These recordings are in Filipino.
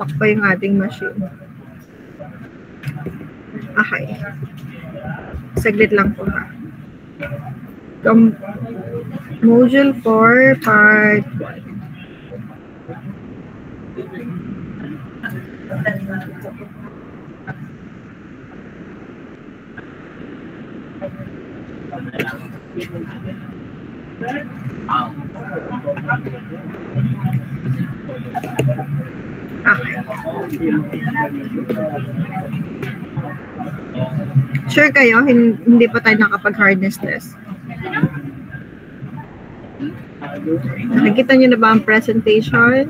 Pumapalakpak pa yung ating machine. Okay. Saglit lang po ha. Module 4, part 1. Sure kayo, hindi pa tayo nakapag-hardness test. Nakikita nyo na ba ang presentation?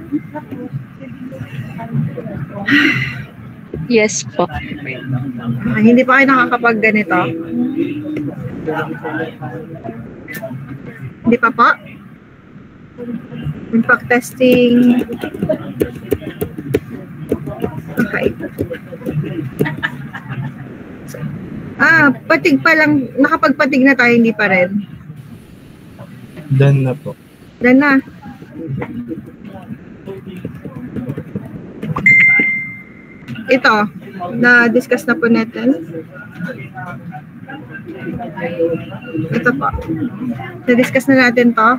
Yes po. Hindi pa kayo nakakapag-ganito? Hindi pa po? Impact testing. Okay. Patig pa lang. Nakapagpatig na tayo, hindi pa rin. Done na po. Done na. Ito, na-discuss na po natin. Ito po. Na-discuss na natin to.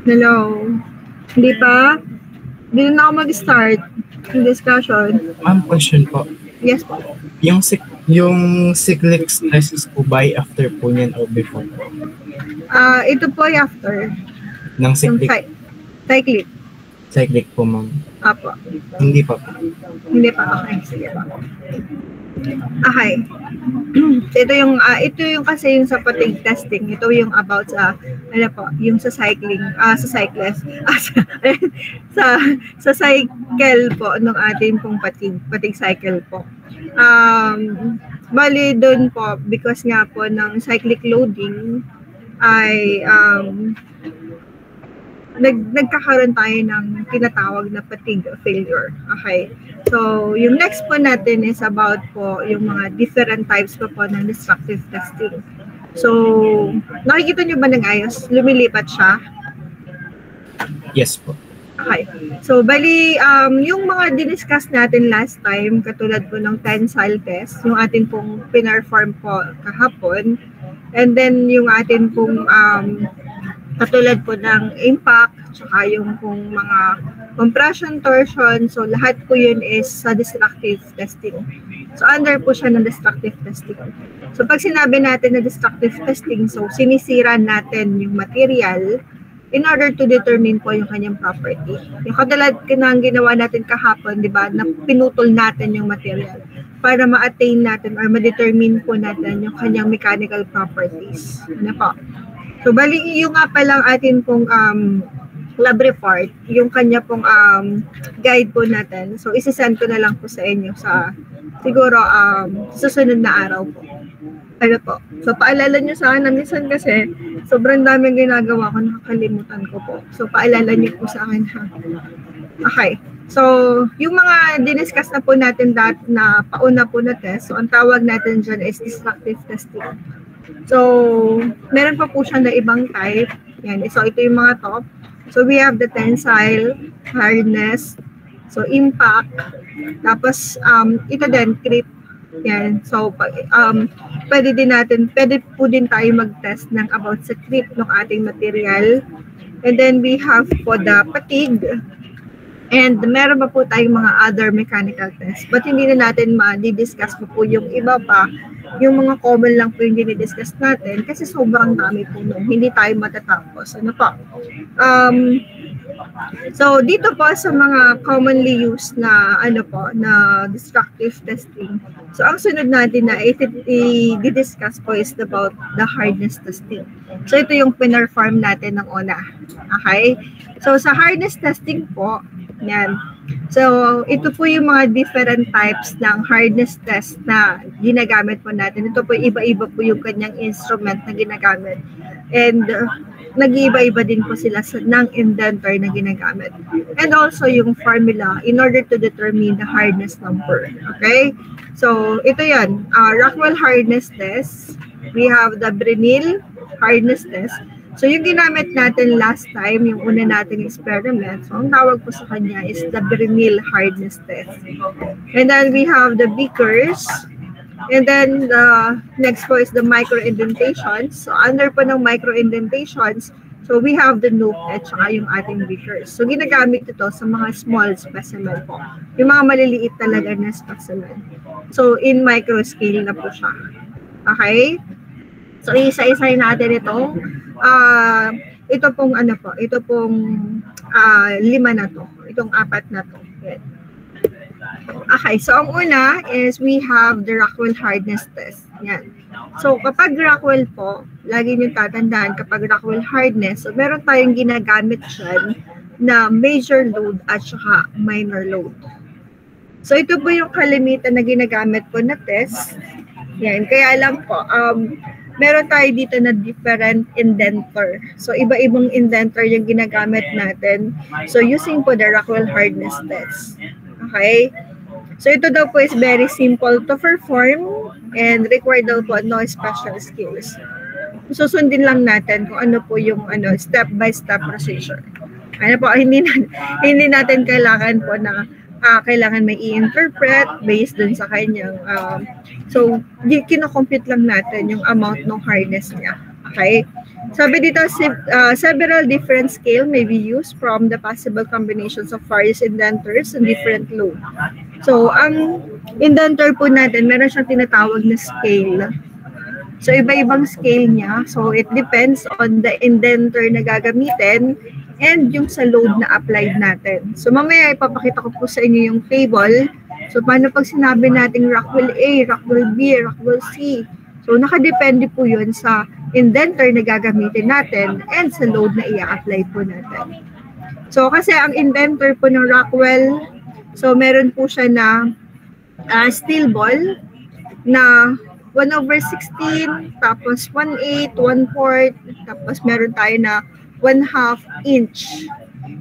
Hello. Hindi pa? Hindi na ako mag-start yung discussion. Ma'am, question po. Yes po. Yung cyclic stresses po by after po niyan or before? Ito po ay after. Ng cyclic? Cyclic. Cyclic po, ma'am. Apo. Hindi pa po. Hindi pa. Okay. Sige po. Okay. Ito yung kasi yung sa fatigue testing. Ito yung about sa yung sa cycling, sa cyclist. Sa cycle po ng ating pong fatigue cycle po. Bali doon po because nga po ng cyclic loading ay nagkakaroon tayo ng tinatawag na fatigue failure. Okay. So, yung next po natin is about po yung mga different types po ng destructive testing. So, nakikita nyo ba ng ayos? Lumilipat siya? Yes po. Okay. So, bali, yung mga diniscuss natin last time, katulad po ng tensile test, yung atin pong pinarform po kahapon, and then yung atin pong katulad po ng impact, tsaka yung pong mga compression, torsion, so lahat po yun is sa destructive testing. So under po siya ng destructive testing. So pag sinabi natin na destructive testing, so sinisira natin yung material in order to determine po yung kanyang property. Yung katulad ng ginawa natin kahapon, di ba, na pinutol natin yung material para ma-attain natin or ma-determine po natin yung kanyang mechanical properties. Ano po? So, bali, yung nga palang atin pong lab report, yung kanya pong guide po natin. So, isisend ko na lang po sa inyo sa, siguro, susunod na araw po. Ano po? So, paalala nyo sa akin na minsan kasi, sobrang daming ginagawa ko, nakakalimutan ko po. So, paalala nyo po sa akin ha. Okay. So, yung mga diniscuss na po natin na pauna po na test, so, ang tawag natin dyan is destructive testing. So, meron pa po siya na ibang type. Yan. So, ito yung mga top. So, we have the tensile, hardness, so impact, tapos ito din, creep. Yan. So, pwede po din tayo mag-test ng about sa creep ng ating material. And then, we have po the fatigue. And meron pa po tayong mga other mechanical tests. But hindi na natin ma-discuss po yung iba pa. Yung mga common lang po yung dinidiscuss natin kasi sobrang dami po nun. Hindi tayo matatapos. Ano po? So, dito po sa mga commonly used na na destructive testing. So, ang sunod natin na i-discuss po is about the hardness testing. So, ito yung pinarform natin ng una. Okay? So, sa hardness testing po, yan. So, ito po yung mga different types ng hardness test na ginagamit po natin. Ito po iba-iba po yung kanyang instrument na ginagamit. And nag-iiba-iba din po sila ng indentar na ginagamit. And also yung formula in order to determine the hardness number. Okay? So, ito yan. Rockwell hardness test. We have the Brinell hardness test. So yung ginamit natin last time, yung una natin experiment, so ang tawag po sa kanya is the Brinell hardness test. And then we have the beakers. And then the next po is the micro indentations. So under po ng micro indentations, so we have the noob at saka yung ating beakers. So ginagamit ito sa mga small specimen po. Yung mga maliliit talaga na specimen. So in micro scale na po siya. Okay? So isa-isay natin itong ito pong ano po, ito pong 5 na to. Itong 4 na to. Okay, so ang una is we have the Rockwell hardness test. Yan. So kapag Rockwell po, lagi niyo tatandaan kapag Rockwell hardness, so meron tayong ginagamit dyan na major load at saka minor load. So ito po yung kalimitan na ginagamit po na test. Yan, kaya lang po, meron tayo dito na different indentor. So, iba-ibang indentor yung ginagamit natin. So, using po the Rockwell hardness test. Okay? So, ito daw po is very simple to perform and required daw po no special skills. Susundin lang natin kung ano po yung step-by-step procedure. Ano po, hindi natin kailangan po na kailangan may i-interpret based dun sa kanyang so kino-compute lang natin yung amount ng hardness niya. Okay? Sabi dito, several different scale may be used from the possible combinations of various indentors and different load. So ang indentor po natin, meron siyang tinatawag na scale. So iba-ibang scale niya. So it depends on the indentor na gagamitin and yung sa load na applied natin. So mamaya ipapakita ko po sa inyo yung table. So paano pag sinabi nating Rockwell A, Rockwell B, Rockwell C. So nakadepende po yun sa indentor na gagamitin natin and sa load na i-apply po natin. So kasi ang indentor po ng Rockwell, so meron po siya na steel ball na 1/16, tapos 1/8, 1/4, tapos meron tayo na 1/2 inch.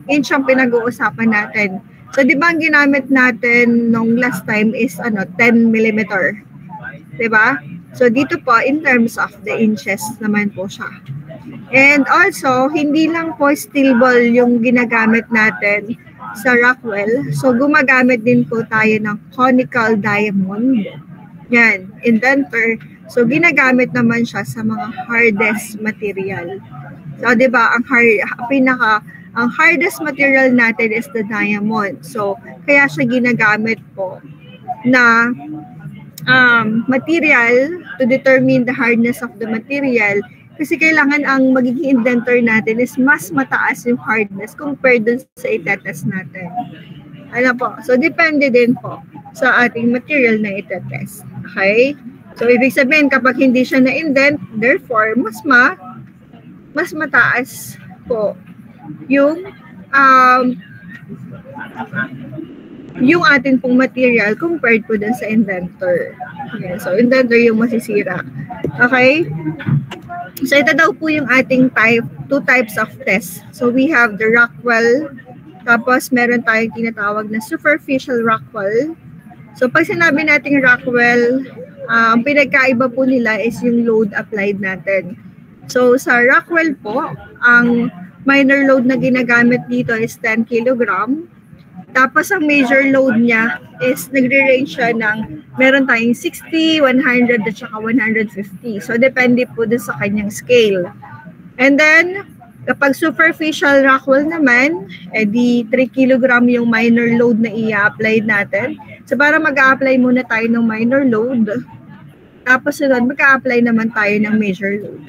Inch ang pinag-uusapan natin. So, di ba ang ginamit natin nung last time is 10 mm. Di ba? So, dito po, in terms of the inches naman po siya. And also, hindi lang po steel ball yung ginagamit natin sa Rockwell. So, gumagamit din po tayo ng conical diamond. Yan, indentor. So, ginagamit naman siya sa mga hardest material. So, di ba, ang hardest material natin is the diamond. So, kaya siya ginagamit po na material to determine the hardness of the material. Kasi kailangan ang magiging indentor natin is mas mataas yung hardness compared dun sa itetest natin. Ano po? So, depende din po sa ating material na itetest. Okay? So, ibig sabihin, kapag hindi siya na-indent, therefore, mas mataas po yung atin pong material compared po dun sa indentor. Okay, so, indentor yung masisira. Okay? So, ito daw po yung ating two types of test. So, we have the Rockwell, tapos meron tayong tinatawag na superficial Rockwell. So, pag sinabi natin Rockwell, ang pinagkaiba po nila is yung load applied natin. So, sa Rockwell po, ang minor load na ginagamit dito is 10 kg. Tapos, ang major load niya is nagre-range siya ng meron tayong 60, 100, at saka 150. So, depende po dun sa kanyang scale. And then, kapag superficial Rockwell naman, di 3 kg yung minor load na i-apply natin. So, para mag-a-apply muna tayo ng minor load. Tapos, mag-a-apply naman tayo ng major load.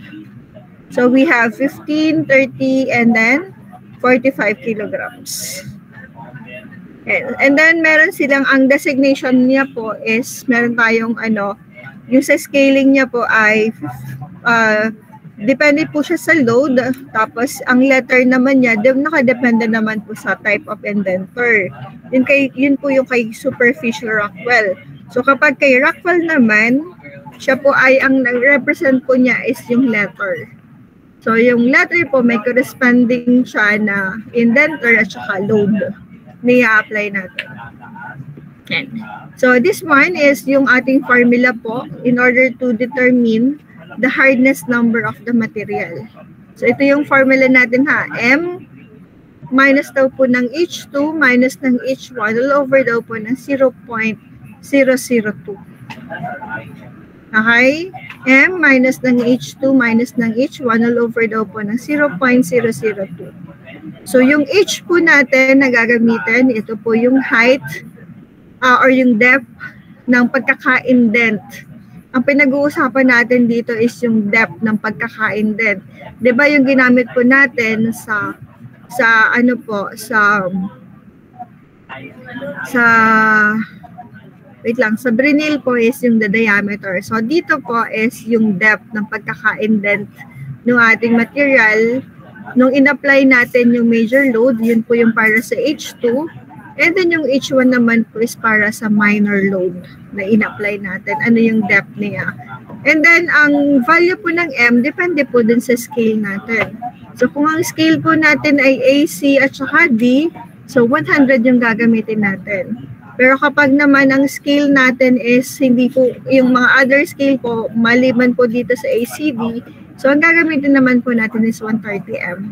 So, we have 15, 30, and then 45 kilograms. And then, meron silang, ang designation niya po is, meron tayong, yung sa scaling niya po ay, depende po siya sa load. Tapos, ang letter naman niya, nakadepende naman po sa type of indentor. Yun po yung kay superficial Rockwell. So, kapag kay Rockwell naman, siya po ay, ang nag-represent po niya is yung letter. So, yung letter po, may corresponding siya na indentor at saka load na i-apply natin. And, so, this one is yung ating formula po in order to determine the hardness number of the material. So, ito yung formula natin ha. M minus daw po ng H2 minus ng H1 all over daw po ng 0.002. Okay? M minus ng H2 minus ng H1 all over daw po ng 0.002. So, yung H po natin na gagamitin, ito po yung height or yung depth ng pagkaka-indent. Ang pinag-uusapan natin dito is yung depth ng pagkaka-indent. 'Di ba yung ginamit po natin sa ano po, sa Brinil po is yung the diameter. So, dito po is yung depth ng pagkaka-indent ng ating material. Nung in-apply natin yung major load, yun po yung para sa H2. And then yung H1 naman po is para sa minor load na in-apply natin. Ano yung depth niya. And then, ang value po ng M, depende po dun sa scale natin. So, kung ang scale po natin ay AC at saka D, so 100 yung gagamitin natin. Pero kapag naman ang scale natin is hindi po, yung mga other scale po, maliban po dito sa ACD, so ang gagamitin naman po natin is 130M.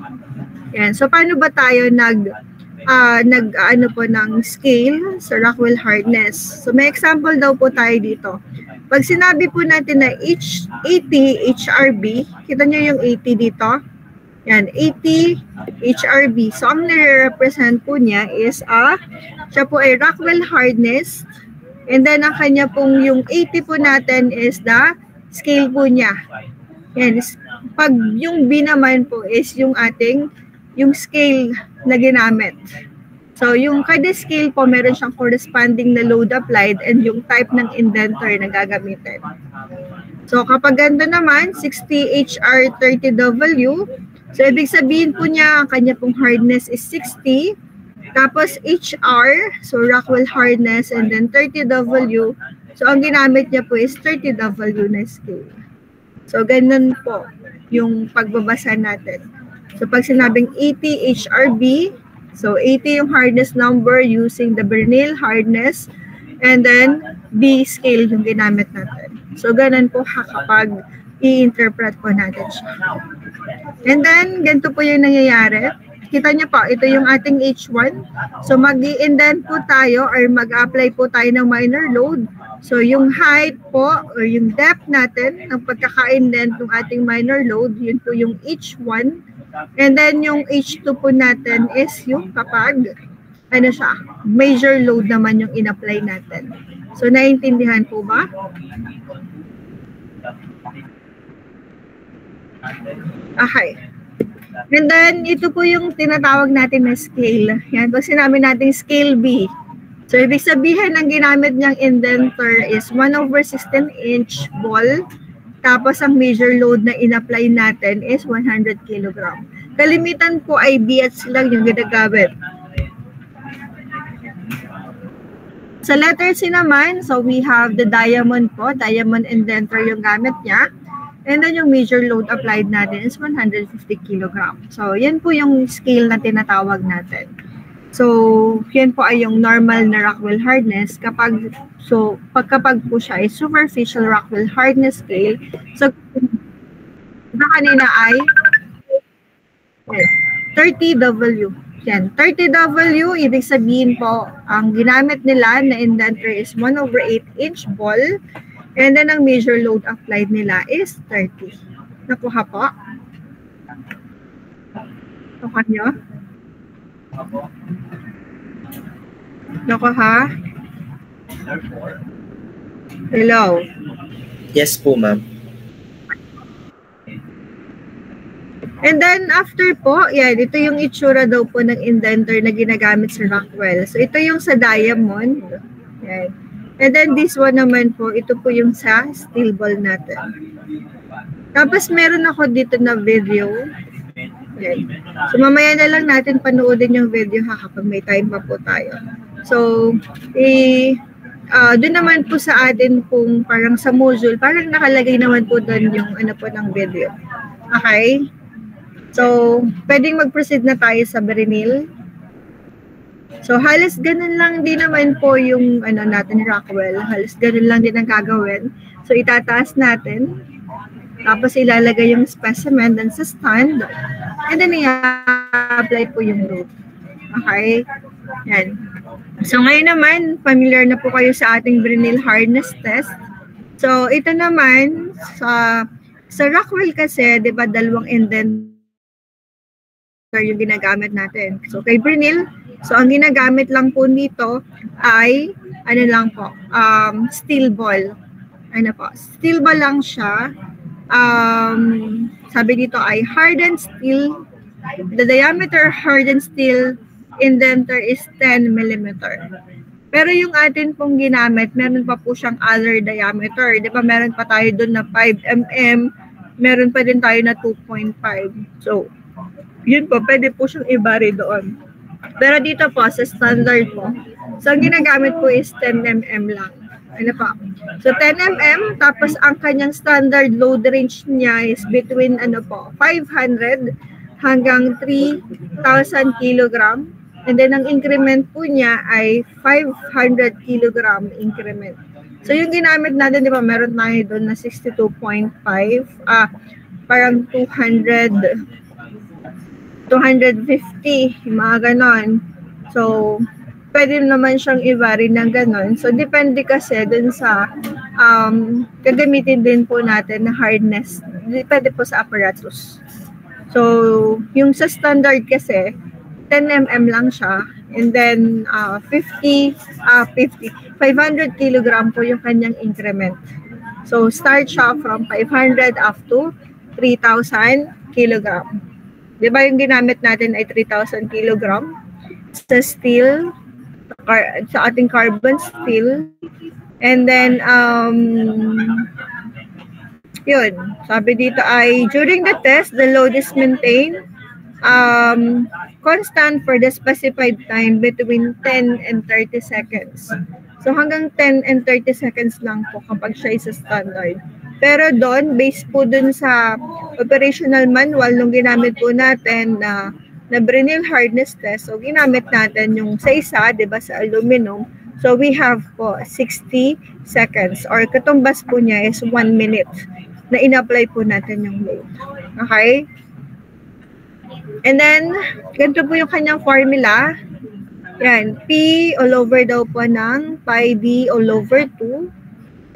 Yan. So, paano ba tayo ano po ng scale sa Rockwell hardness? So, may example daw po tayo dito. Pag sinabi po natin na 80 HRB, kita nyo yung 80 dito? Yan, 80 HRB. So, ang nire-represent po niya is siya po ay Rockwell hardness. And then, ang kanya pong yung 80 po natin is the scale po niya. Yan, pag yung B naman po is yung scale na ginamit. So, yung kada scale po, meron siyang corresponding na load applied and yung type ng indenter na gagamitin. So, kapag ganda naman, 60 HR 30W. So, ibig sabihin po niya, ang kanya pong hardness is 60. Tapos, HR, so Rockwell hardness, and then 30W. So, ang ginamit niya po is 30W na scale. So, ganun po yung pagbabasa natin. So, pag sinabing 80 HRB, so 80 yung hardness number using the Bernil hardness, and then B scale yung ginamit natin. So, ganun po kapag i-interpret po natin siya. And then, ganito po yung nangyayari. Kita niyo po, ito yung ating H1. So, mag-i-indent po tayo or mag-apply po tayo ng minor load. So, yung height po or yung depth natin ng pagkaka-indent ng ating minor load, yun po yung H1. And then, yung H2 po natin is yung kapag, ano siya, major load naman yung in-apply natin. So, naiintindihan po ba? Okay. And then, ito po yung tinatawag natin na scale. Yan, pag sinabi natin scale B. So, ibig sabihin, ang ginamit niyang indenter is 1/16" ball. Tapos, ang major load na in-apply natin is 100 kg. Kalimitan po ay BH lang yung ginagamit. Sa letter C naman, so we have the diamond po. Diamond indenter yung gamit niya. And then yung major load applied natin is 150 kg. So, yan po yung scale na tinatawag natin. So, yan po ay yung normal na Rockwell hardness. Kapag po siya ay superficial Rockwell hardness scale, so, kanina ay 30W. Yan, 30W, ibig sabihin po, ang ginamit nila na indenter is 1/8" ball. And then, ang major load applied nila is 30. Nakuha po? Nakuha nyo? Nakuha? Hello? Yes po, ma'am. And then, after po, yan, ito yung itsura daw po ng indenter na ginagamit sa Rockwell. So, ito yung sa diamond. Yan. And then, this one naman po, ito po yung sa steel ball natin. Tapos, meron ako dito na video. Okay. So, mamaya na lang natin panoodin yung video kapag may time pa po tayo. So, doon naman po sa atin kung parang sa module, parang nakalagay naman po doon yung ano po ng video. Okay? So, pwedeng mag-proceed na tayo sa Bernil. So, halos ganun lang din naman po yung natin Rockwell. Halos ganun lang din ang gagawin. So, itataas natin. Tapos ilalagay yung specimen dun sa stand. And then i-apply po yung load. Okay? Yan. So ngayon naman, familiar na po kayo sa ating Brinell hardness test. So ito naman, sa Rockwell kasi, di ba, dalawang indenter yung ginagamit natin. So kay Brinell, so ang ginagamit lang po nito ay, ano lang po, steel ball. Ano po, steel ball lang siya. Sabi dito ay hardened steel. The diameter hardened steel indenter is 10 mm. Pero yung atin pong ginamit, meron pa po siyang other diameter. Di ba, meron pa tayo doon na 5 mm, meron pa din tayo na 2.5. So, yun po, pwede po siyang i-vary doon. Pero dito po, sa standard po, so ang ginagamit po is 10 mm lang. Ano pa? So 10 mm, tapos ang kanyang standard load range niya is between 500 hanggang 3,000 kilogram. And then ang increment po niya ay 500 kilogram increment. So yung ginamit natin, di ba, meron tayo doon na 62.5, parang 250, mga ganon. So, pwede naman siyang i-vary ng ganon. So, depende kasi dun sa gagamitin din po natin na hardness. Depende po sa apparatus. So, yung sa standard kasi, 10 mm lang siya. And then, 500 kilogram po yung kanyang increment. So, start siya from 500 up to 3,000 kilogram. Di ba yung ginamit natin ay 3,000 kilogram sa steel, sa ating carbon steel. And then, yun. Sabi dito ay, during the test, the load is maintained constant for the specified time between 10 and 30 seconds. So, hanggang 10 and 30 seconds lang po kapag siya is standard. Pero doon, based po dun sa operational manual nung ginamit po natin na Brinell hardness test, so ginamit natin yung sa isa, di ba, sa aluminum. So we have po 60 seconds or katumbas po niya is 1 minute na in-apply po natin yung load. Okay? And then, ganito po yung kanyang formula. Yan, P all over daw po ng pi d all over 2.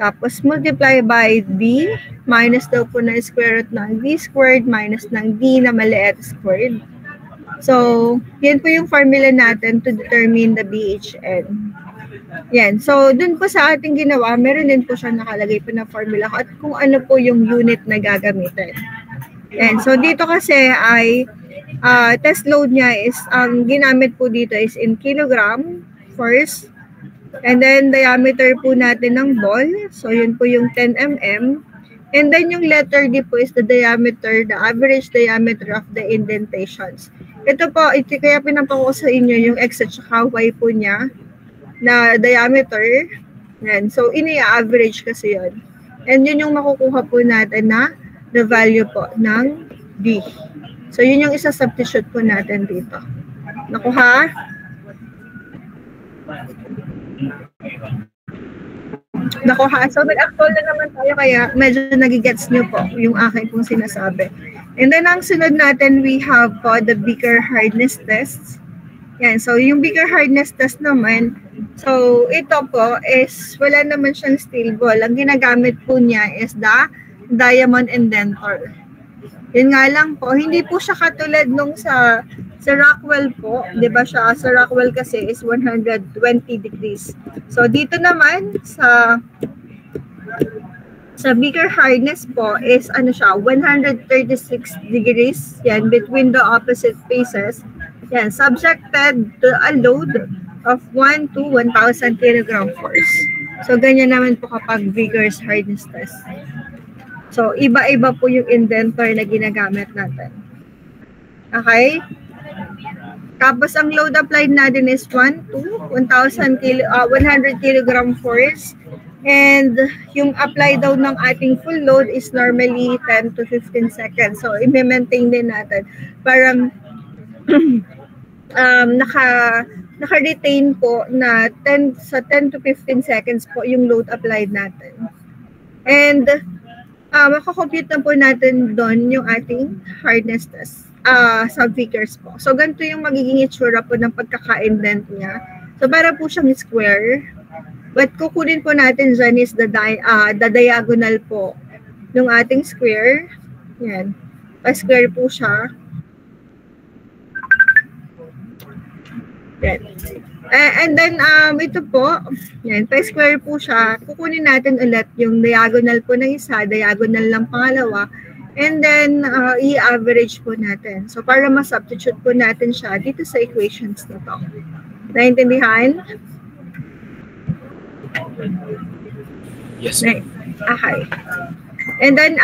Tapos, multiply by d, minus daw po ng square root ng d squared, minus ng d na maliit squared. So, yan po yung formula natin to determine the BHN. Yan. So, dun po sa ating ginawa, meron din po siya nakalagay po na formula at kung ano po yung unit na gagamitin. Yan. So, dito kasi ay test load niya is, ang ginamit po dito is in kilogram first. And then, diameter po natin ng ball. So, yun po yung 10 mm. And then, yung letter D po is the diameter, the average diameter of the indentations. Ito po, kaya pinapako sa inyo yung X at saka Y po niya na diameter. Yan. So, ini-average kasi yun. And yun yung makukuha po natin na the value po ng D. So, yun yung isa-substitute po natin dito. Nakuha? Nakuha. So, mag-actual na naman tayo kaya medyo nagigets nyo po yung aking pong sinasabi. And then, ang sunod natin, we have po the Beaker hardness tests. Yan. So, yung Beaker hardness test naman, so, ito po is, wala naman siyang steel ball. Ang ginagamit po niya is the diamond indentor. Yun nga lang po, hindi po siya katulad nung sa Rockwell po. Di ba siya? Sa Rockwell kasi is 120 degrees. So, dito naman sa Beaker hardness po is ano siya, 136 degrees. Yan, between the opposite faces. Yan, subjected to a load of 1 to 1,000 kilogram force. So, ganyan naman po kapag Beaker's hardness test. So, iba-iba po yung indentor na ginagamit natin. Okay? Tapos, ang load applied natin is 1 to 100 kilogram force. And yung apply daw ng ating full load is normally 10 to 15 seconds. So, i-maintain din natin. Parang naka-retain po na 10 to 15 seconds po yung load applied natin. And makakompute na po natin doon yung ating hardness test sa Vickers po. So, ganito yung magiging itsura po ng pagkaka-indent niya. So, para po siyang square. But kukunin po natin dyan is the diagonal po ng ating square. Yan. Pa-square po siya. Yan. And then, ito po, yan, pa-square po siya. Kukunin natin ulit yung diagonal po ng isa, diagonal ng pangalawa, and then, i-average po natin. So, para ma-substitute po natin siya dito sa equations na to. Naintindihan? Yes. Okay. And then,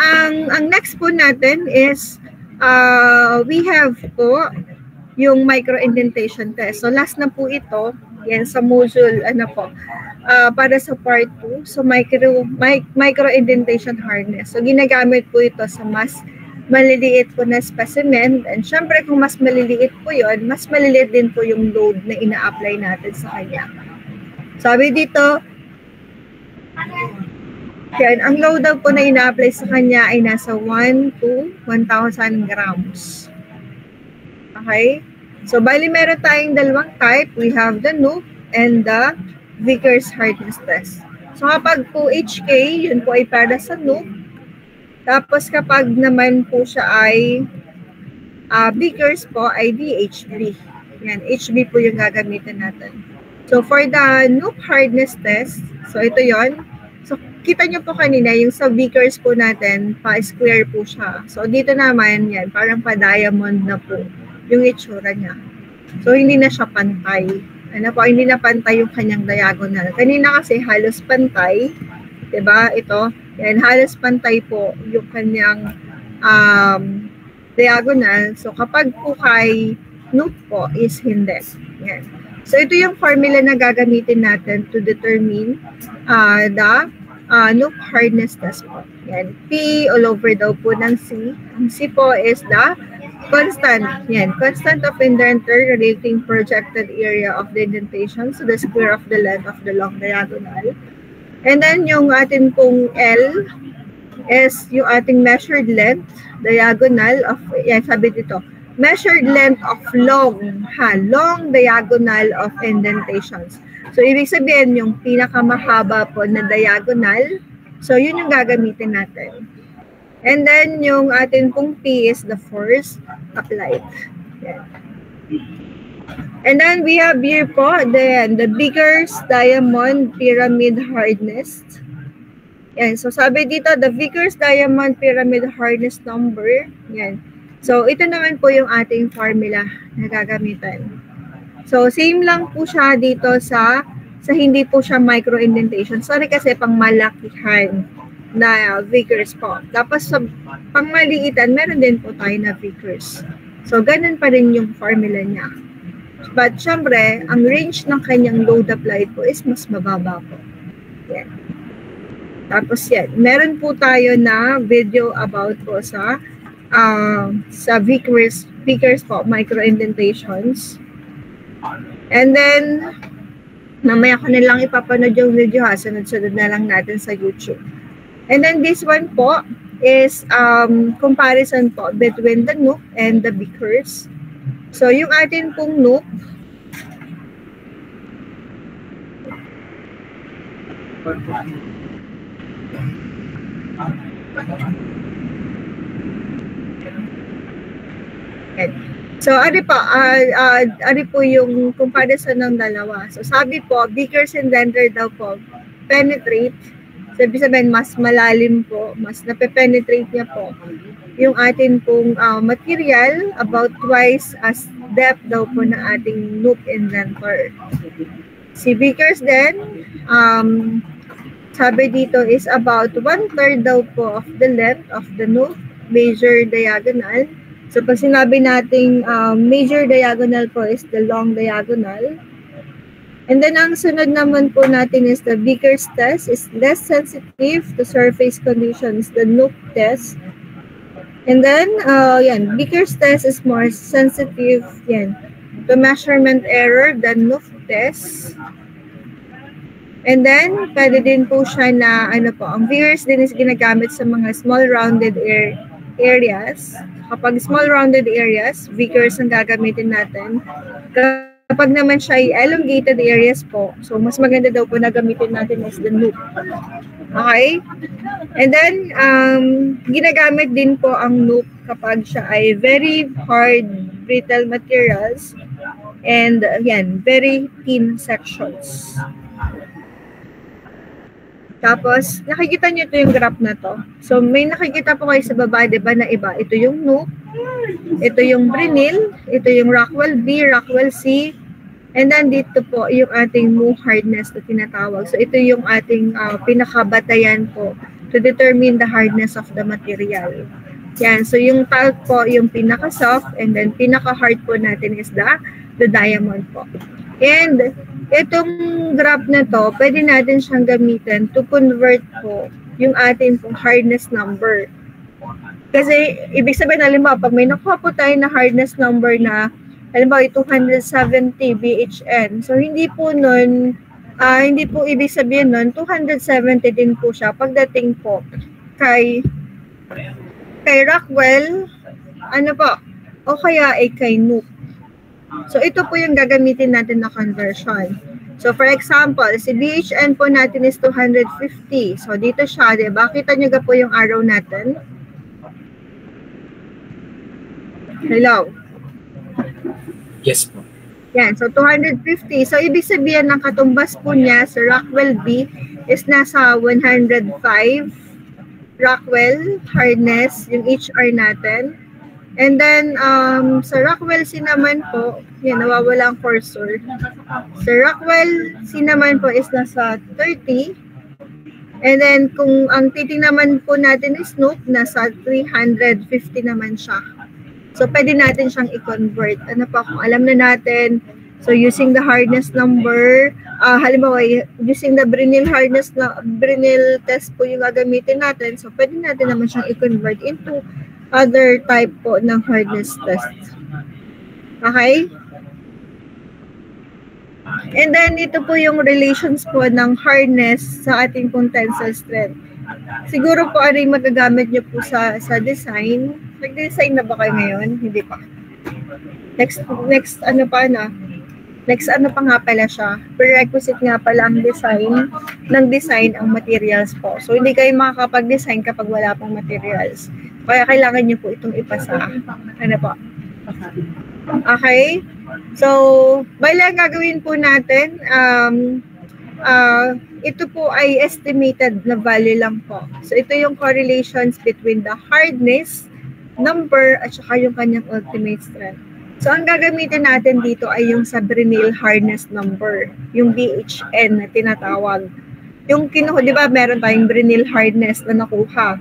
ang next po natin is, we have po yung micro-indentation test. So, last na po ito, yan, sa module, para sa part 2. So, micro-indentation hardness. So, ginagamit po ito sa mas maliliit po na specimen. And syempre, kung mas maliliit po yon, mas maliliit din po yung load na ina-apply natin sa kanya. Sabi dito, yan, ang load daw po na ina-apply sa kanya ay nasa 1 to 1,000 grams. Okay? So, bali meron tayong dalawang type. We have the NUP and the Vickers hardness test. So, kapag po HK, yun po ay para sa NUP. Tapos, kapag naman po siya ay Vickers po, ay DHB. Yan, HB po yung gagamitin natin. So, for the NUP hardness test, so ito yon. So, kita nyo po kanina, yung sa Vickers po natin, pa-square po siya. So, dito naman, yan, parang pa-diamond na po yung itsura niya. So, hindi na siya pantay. Hindi na pantay yung kanyang diagonal. Kanina kasi halos pantay. Diba? Ito, yan, halos pantay po yung kanyang diagonal. So, kapag po kay NUP po is hindi. Yan. So, ito yung formula na gagamitin natin to determine the NUP hardness test po. Yan. P all over daw po ng C. Ang C po is the constant. Yan. Constant of indentation relating projected area of the indentation. So, the square of the length of the long diagonal. And then, yung atin pong L is yung ating measured length, diagonal of, yan, sabi dito, measured length of long diagonal of indentations. So, ibig sabihin, yung pinakamahaba po na diagonal, so, yun yung gagamitin natin. And then, yung atin pong P is the force applied. Yan. And then, we have here po, the Vickers diamond pyramid hardness. Yan. So, sabi dito, the Vickers diamond pyramid hardness number. Yan. So, ito naman po yung ating formula na gagamitin. So, same lang po siya dito sa hindi po siya micro-indentation. Sorry kasi pang malakihan na Vickers po. Tapos sa pang maliitan, meron din po tayo na Vickers. So, ganun pa rin yung formula niya. But, syempre, ang range ng kanyang load applied po is mas mababa po. Yan. Tapos yan. Meron po tayo na video about po sa Vickers po, micro-indentations. And then, mamaya ko na lang ipapanood yung video ha. Sunod-sunod na lang natin sa YouTube. And then this one po is comparison po between the NUP and the Vickers. So, yung atin pong NUP, so, ari po yung comparison ng dalawa. So, sabi po, Vickers indenter daw po, penetrate. Sabi sabihin, mas malalim po, mas nape-penetrate niya po yung atin pong material about twice as depth daw po na ating NUP indentor. Si Vickers din, sabi dito is about 1/3 daw po of the length of the NUP major diagonal. So, pag sinabi nating major diagonal po is the long diagonal. And then, ang sunod naman po natin is the Vickers test is less sensitive to surface conditions than NUP test. And then, yan, Vickers test is more sensitive, yan, to measurement error than NUP test. And then, pwede din po siya na, ano po, ang viewers din is ginagamit sa mga small rounded areas. Kapag small rounded areas, vickers ang gagamitin natin. Kapag naman siya ay elongated areas po, so mas maganda daw po na gamitin natin is the loop. Okay? And then, ginagamit din po ang loop kapag siya ay very hard, brittle materials and, again, very thin sections. Tapos, nakikita nyo ito yung graph na to. So, may nakikita po kayo sa baba, di ba, na iba. Ito yung Nook, ito yung Brinil, ito yung Rockwell B, Rockwell C, and then dito po yung ating Mu hardness na tinatawag. So, ito yung ating pinakabatayan po to determine the hardness of the material. Yan. So, yung talc po, yung pinaka-soft, and then pinaka-hard po natin is the diamond po. And, itong graph na to, pwede natin siyang gamitin to convert po yung ating pong hardness number. Kasi, ibig sabihin, halimbawa, pag may nakuha po tayo na hardness number na, halimbawa, 270 BHN. So, hindi po nun, hindi po ibig sabihin nun, 270 din po siya pagdating po kay Rockwell, ano po, o kaya ay kay Nook. So, ito po yung gagamitin natin na conversion. So, for example, si BHN po natin is 250. So, dito siya, diba? Kita nyo ga po yung arrow natin? Hello? Yes po. Yan. So, 250. So, ibig sabihin ng katumbas po niya sa Rockwell B is nasa 105. Rockwell hardness, yung HR natin. And then, sa Rockwell C naman po, yan, nawawala ang cursor. Sa Rockwell C naman po is nasa 30. And then, kung ang titing naman po natin is Nook, nasa 350 naman siya. So, pwede natin siyang i-convert. Ano pa, kung alam na natin, so using the hardness number, halimbawa, using the Brinil hardness, Brinil test po yung gagamitin natin. So, pwede natin naman siyang i-convert into other type po ng hardness test. Okay? And then, ito po yung relations po ng hardness sa ating pong tensile strength. Siguro po ano yung magagamit nyo po sa design. Nag-design na ba kayo ngayon? Hindi pa. Next ano pa na? Next ano pa nga pala siya? Prerequisite nga pala ang design ang materials po. So, hindi kayo makakapag-design kapag wala pong materials. Kaya kailangan nyo po itong ipasa. Ano po? Okay? So, bala gagawin po natin, ito po ay estimated na value lang po. So, ito yung correlations between the hardness number at saka yung kanyang ultimate strength. So, ang gagamitin natin dito ay yung sa Brinil hardness number, yung BHN na tinatawag. Yung kinuha, di ba, meron tayong Brinil hardness na nakuha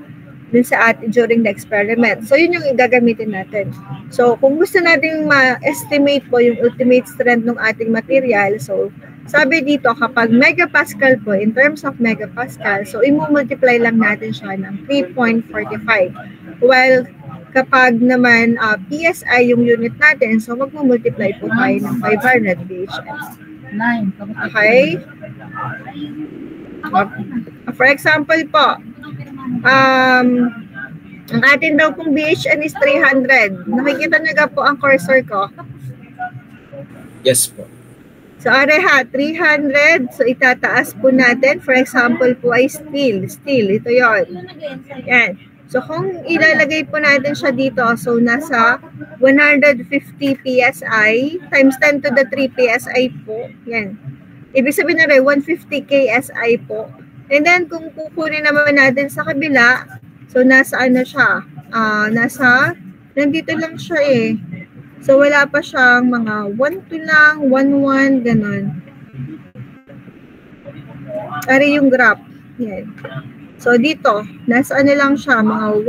dun sa atin during the experiment. So, yun yung gagamitin natin. So, kung gusto natin ma-estimate po yung ultimate strength ng ating material, so, sabi dito, kapag megapascal po, in terms of megapascal, so, i-multiply lang natin siya ng 3.45. While, kapag naman PSI yung unit natin, so, mag-multiply po tayo ng 500 BHS. Okay? For example po, ang atin daw pong BHN is 300. Nakikita nyo po ang cursor ko? Yes po. So, areha, 300. So, itataas po natin. For example po ay steel. Steel, ito yon. Yan. So, kung ilalagay po natin siya dito, so, nasa 150 PSI times 10 to the 3 PSI po. Yan. Ibig sabihin na rin, 150 KSI po. And then, kung kukunin naman natin sa kabila, so, nasa ano siya? Nandito lang siya eh. So, wala pa siyang mga 1-2 lang, 1-1, ganun. Ari yung graph. Yan. So, dito, nasa ano lang siya, mga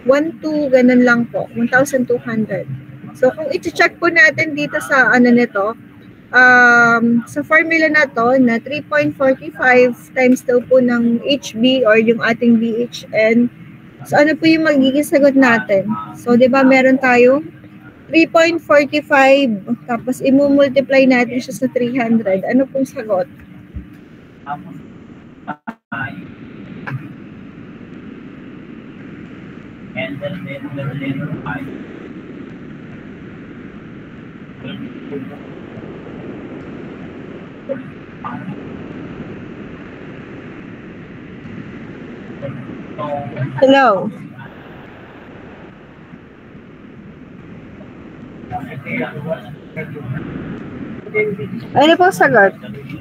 1-2, ganun lang po. 1,200. So, kung i-check po natin dito sa ano nito, sa formula na to, na 3.45 times daw po ng HB or yung ating BHN. So, ano po yung magiging sagot natin? So, di ba meron tayong 3.45, tapos i-multiply natin siya sa 300. Ano pong sagot? Hello. Ano po sagot?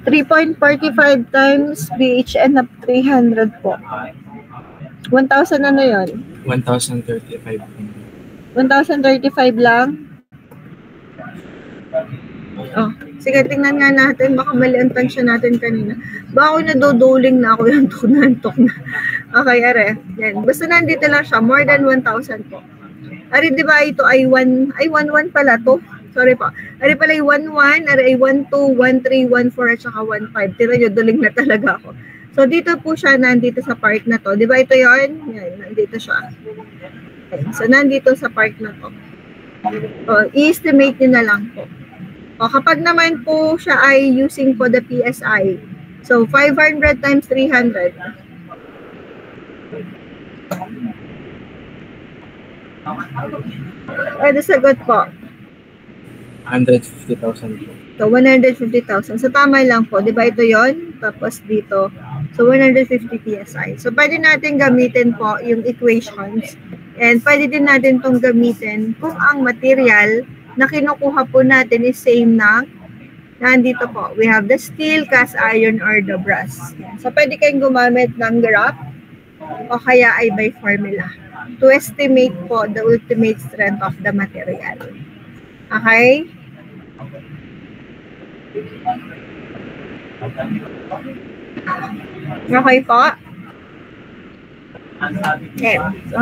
3.45 times BHN of 300 po. 1,000 ano yun? 1,035. 1,035 lang? Oh, sige, tingnan nga natin. Baka mali ang tansya natin kanina. Baka ako nadodoling na ako yung antok na. Okay, are. Yan. Basta nandito lang siya. More than 1,000 po. Are, di ba ito ay 1 pala to? Sorry po. Are pala ay 1,1, are ay 1,2, 1,3, 1,4, at saka 1,5. Tira nyo, duling na talaga ako. So, dito po siya, nandito sa park na to. Di ba ito yon? Yan, nandito siya. Okay. So, nandito sa park na to. So, i-estimate nyo na lang po. O, kapag naman po siya ay using po the PSI, so 500 times 300. Pwede sagot po. 150,000 po. So, 150,000. So, tama lang po. Di ba ito yon? Tapos dito. So, 150 PSI. So, pwede natin gamitin po yung equations. And pwede din natin itong gamitin kung ang material na kinukuha po natin is same na nandito po. We have the steel, cast iron, or the brass. So, pwede kayong gumamit ng graph o kaya ay by formula to estimate po the ultimate strength of the material. Okay? Okay po? Okay. So,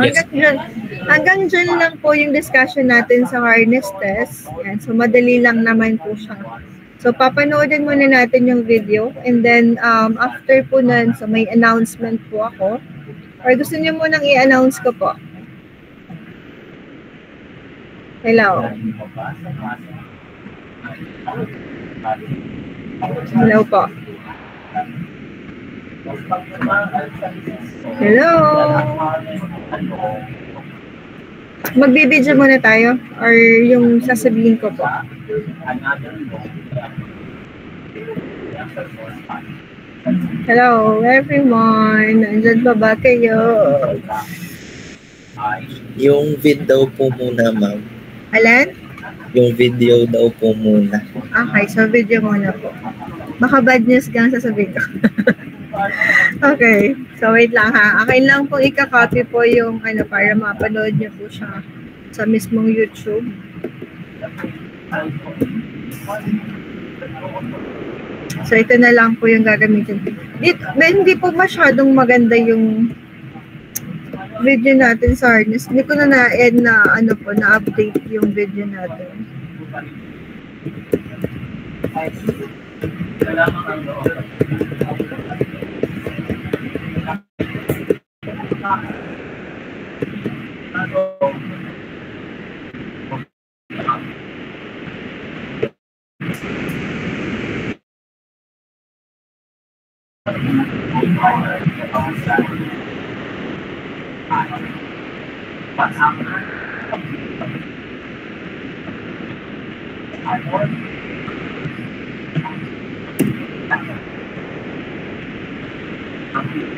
hanggang dyan lang po yung discussion natin sa harness test. Yan. So, madali lang naman po siya. So, papanoodin muna natin yung video. And then, after po nun, so may announcement po ako. Or gusto niyo munang i-announce ko po? Hello? Hello po? Hello? Magbibidyo muna tayo? Or yung sasabihin ko po? Hello, everyone. Nandyan pa ba kayo? Yung video po muna, ma'am. Alan? Yung video daw po muna. Okay, so video muna po. Baka bad news kang sasabihin ko. Okay, so wait lang ha. Akin lang po ika-copy po yung ano para mapanood niyo po siya sa mismong YouTube. So ito na lang po yung gagamitin. Hindi po masyadong maganda yung video natin sa harness. Hindi ko na na-add na ano po, na-update yung video natin.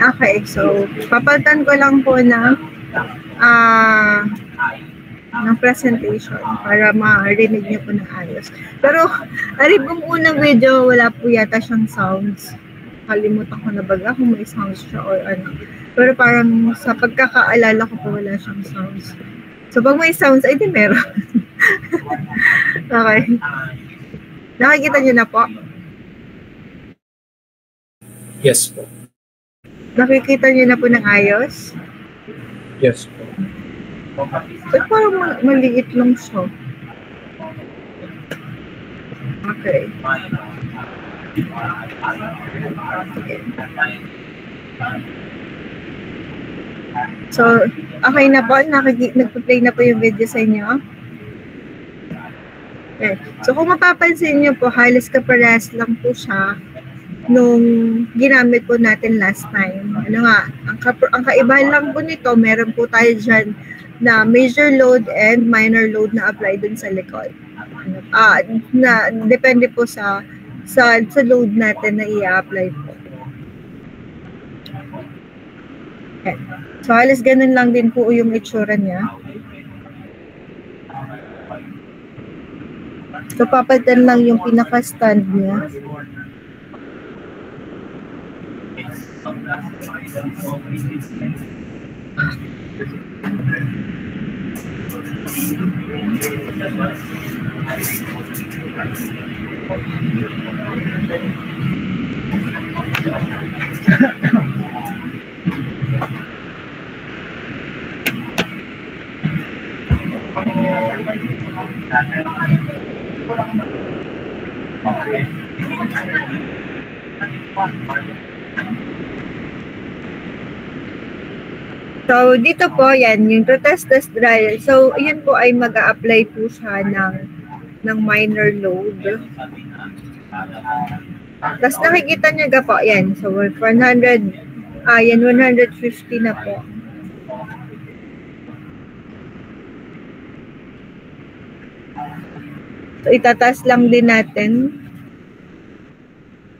Okay, so papalitan ko lang po ng presentation para ma-rinig niyo po ng ayos. Pero, aribong unang video, wala po yata siyang sounds. Kalimutan ko na baga kung may sounds siya or ano. Pero parang sa pagkakaalala ko po wala siyang sounds. So, pag may sounds, ay di meron. Okay. Nakikita niyo na po? Yes po. Nakikita niyo na po ng ayos? Yes po. So, parang maliit lang siya. Okay. So, okay na po? Nagpa-play na po yung video sa inyo? Okay. So, kung mapapansin niyo po, halos kaparehas lang po siya nung ginamit po natin last time. Ano nga, ang kaibahan lang po nito, meron po tayo dyan na major load and minor load na apply dun sa likod. Na depende po sa load natin na i-apply po. Okay. So, halos ganun lang din po yung itsura niya. So, papalitan lang yung pinaka-stand niya. So, dito po, yan, yung to-test dryer. So, yun po ay mag-a-apply po siya ng minor load. Tapos nakikita niyo po, yan. So, 100, yan, 150 na po. So, itatas lang din natin.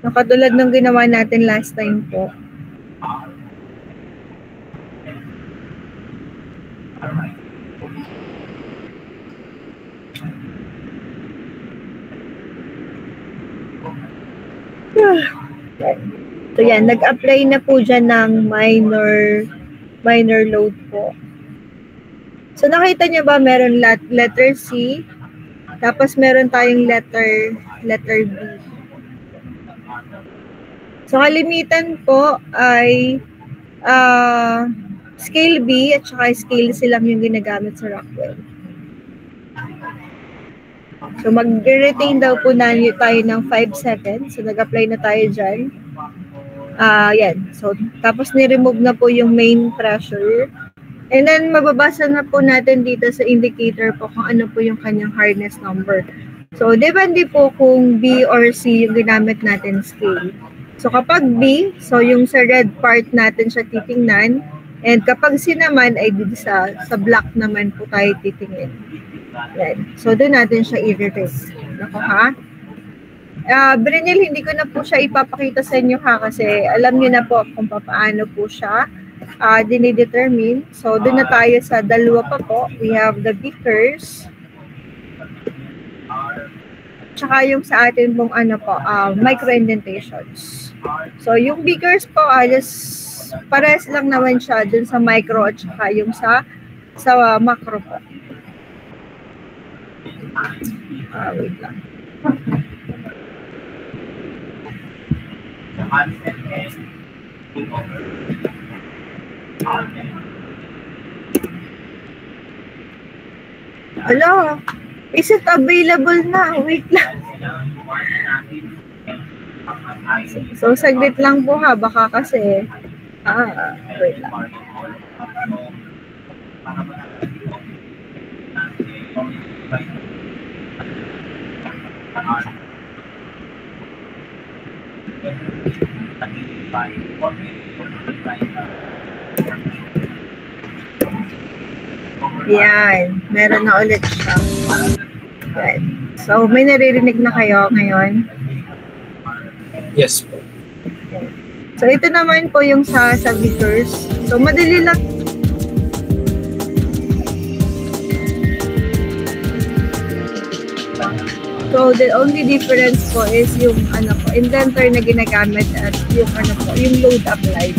Nakatulad ng ginawa natin last time po. So yan, nag-apply na po dyan ng minor load po. So nakita nyo ba meron letter C, tapos meron tayong letter B. So kalimitan po ay scale B at saka scale C lang yung ginagamit sa Rockwell. So, mag-retain daw po na tayo ng 5 seconds. So, nag-apply na tayo dyan. Yan. So, tapos ni-remove na po yung main pressure. And then, mababasa na po natin dito sa indicator po kung ano po yung kanyang hardness number. So, depende po kung B or C yung ginamit natin scale. So, kapag B, so yung sa red part natin siya titingnan. And kapag C naman, ay dito sa black naman po tayo titingin. Yan. So, doon natin siya i-retrace. Ako ha? Brinil, hindi ko na po siya ipapakita sa inyo ha kasi alam niyo na po kung paano po siya dinidetermine. So, doon na tayo sa dalawa pa po. We have the beakers. Tsaka yung sa atin pong micro-indentations. So, yung beakers po, pares lang naman siya dun sa micro at saka yung sa macro po. Wait lang. Hello? Is it available na? Wait lang. So, saglit lang po ha. Baka kasi wait lang. Yan. Meron na ulit siya. Yan. So, may naririnig na kayo ngayon? Yes po. So, ito naman po yung sa beakers. So, madali lang. So, the only difference po is yung indenter na ginagamit at yung yung load applied.